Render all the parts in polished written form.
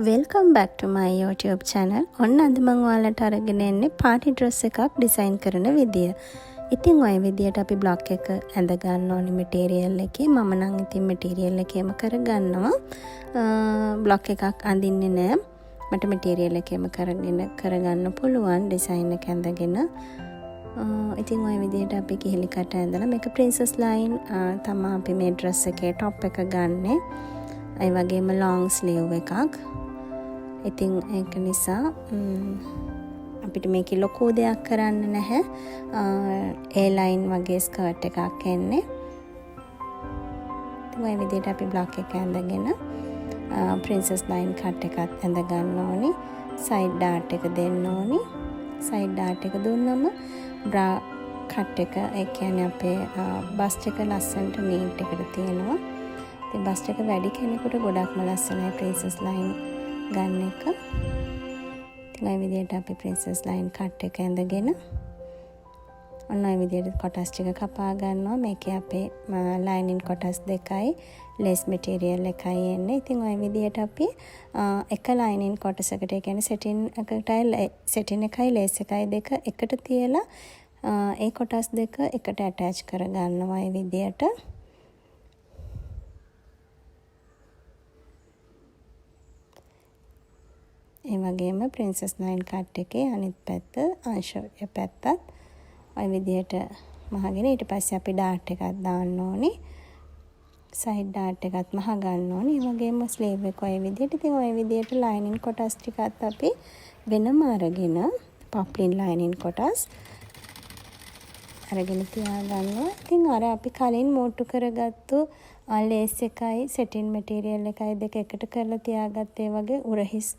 Welcome back to my YouTube channel. ඔන්න අද මම ඔයාලට අරගෙන එන්නේ party dress එකක් ඩිසයින් කරන විදිය. ඉතින් ඔය විදියට අපි බ්ලොක් එක ඇඳ ගන්න ඕනේ මටීරියල් එකේ. මම නම් ඉතින් මටීරියල් එකේම කරගන්නවා. බ්ලොක් එකක් අඳින්නේ නැහැ. මට මටීරියල් එකේම කරගන්න පුළුවන් ඩිසයින් එක ඇඳගෙන. ඉතින් ඔය විදියට අපි කිහිලි කට ඇඳලා මේක princess line තමයි අපි මේ dress එකේ top එක ගන්නෙ. ඒ වගේම long sleeve එකක්. ඉතින් ඒක නිසා අපිට මේකේ ලොකු දෙයක් කරන්න නැහැ. A line වගේ ස්කර්ට් එකක් එන්නේ. ඉතින් ඔය විදිහට අපි බ්ලොක් එක ඇඳගෙන princess line cut එකක් ඇඳ ගන්න ඕනි. side dart එක දෙන්න ඕනි. side dart එක දුන්නම bra cut එක ඒ කියන්නේ අපේ bust එක ලස්සනට neat එකට තියෙනවා. ඉතින් bust එක වැඩි කෙනෙකුට ගොඩක්ම ලස්සනයි princess line ගන්න එක. ඉතින් ඔය විදිහට අපි princess line cut එක ඇඳගෙන ඔන්න ඔය විදිහට කොටස් ටික කපා ගන්නවා. මේකේ අපේ lining කොටස් දෙකයි lace material එකයි එන්නේ. ඉතින් ඔය විදිහට අපි එක lining කොටසකට ඒ කියන්නේ setting එකයි lace එකයි දෙක එකට තියලා ඒ කොටස් දෙක එකට attach කර ගන්නවා ඒ විදිහට. ඒ වගේම princess line cut එකේ අනිත් පැත්ත අංශය පැත්තත් ඔය විදිහට මහගෙන ඊට පස්සේ අපි dart එකක් දාන්න ඕනි. side dart එකත් මහ ගන්න ඕනි. ඒ වගේම sleeve එක ඔය විදිහට. ඉතින් ඔය විදිහට lining කොටස් ටිකත් අපි වෙනම අරගෙන poplin lining කොටස් අරගෙන තියාගන්නවා. ඉතින් අර අපි කලින් මෝට්ටු කරගත්තු lace එකයි setting material එකයි දෙක එකට කරලා තියාගත්තේ වගේ උරහිස්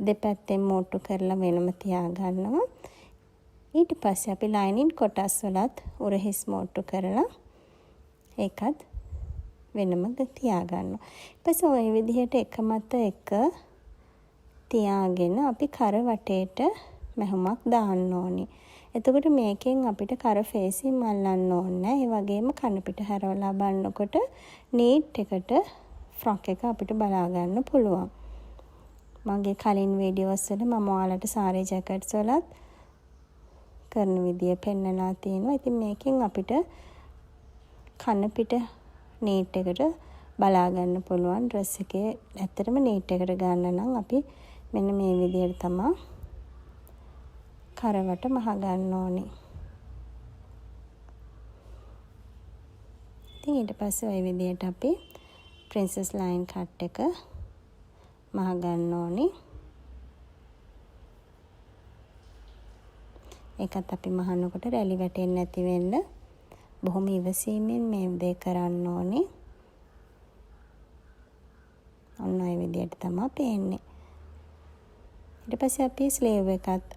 දෙපැත්තෙන් මෝට්ටු කරලා වෙනම තියාගන්නවා. ඊට පස්සේ අපි lining කොටස් වලත් උරහිස් මෝට්ටු කරලා ඒකත් වෙනම තියාගන්නවා. ඊපස්සේ ওই විදිහට එක මත එක තියාගෙන අපි කර වටේට මැහුමක් දාන්න ඕනි. එතකොට මේකෙන් අපිට කර ෆේසින් මල්ලන්න ඕනේ. ඒ වගේම කන පිට හැරවලා බලනකොට නීට් එකට ෆ්‍රොක් එක අපිට බලා ගන්න පුළුවන්. මගේ කලින් වීඩියෝස් වල මම ඔයාලට සාරි ජැකට්ස් වලත් කරන විදිය පෙන්නලා තියෙනවා. ඉතින් මේකෙන් අපිට කන පිට නීට් එකට බලා ගන්න පුළුවන්. ඩ්‍රෙස් එකේ ඇත්තටම නීට් එකට ගන්න නම් අපි මෙන්න මේ විදියට තමයි කරවට මහ ගන්න ඕනේ. ඉතින් ඊට පස්සේ ওই විදියට අපි princess line cut එක මහ ගන්න ඕනේ. ඒකත් අපි මහනකොට රැලි වැටෙන්නේ නැති වෙන්න බොහොම ඉවසීමෙන් මේ දේ කරන්න ඕනේ. ඔන්න ඔය විදියට තමයි පේන්නේ. ඊට පස්සේ අපි sleeve එකත්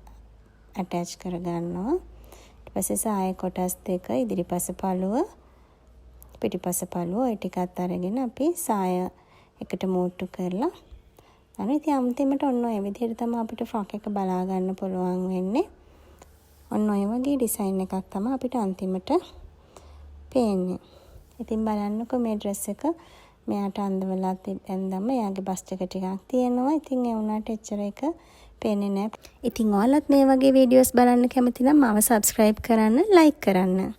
attach කර ගන්නවා. ඊට පස්සේ සාය කොටස් දෙක ඉදිරිපස පළුව පිටිපස පළුව ඒ ටිකත් අරගෙන අපි සාය එකට මෝට්ටු කරලා අනිත් අන්තිමට ඔන්න ඔය විදිහට තමයි අපිට ෆ්‍රොක් එක බලා ගන්න පුළුවන් වෙන්නේ. ඔන්න ඔය වගේ ඩිසයින් එකක් තමයි අපිට අන්තිමට පේන්නේ. ඉතින් බලන්නකෝ මේ dress එක මෙයාට අඳවලා ඇඳම එයාගේ බස්ට් එක ටිකක් තියෙනවා. ඉතින් ඒ වුණාට එච්චර එක පේන්නේ නැහැ. ඉතින් ඔයාලත් මේ වගේ වීඩියෝස් බලන්න කැමති නම් මාව subscribe කරන්න, like කරන්න.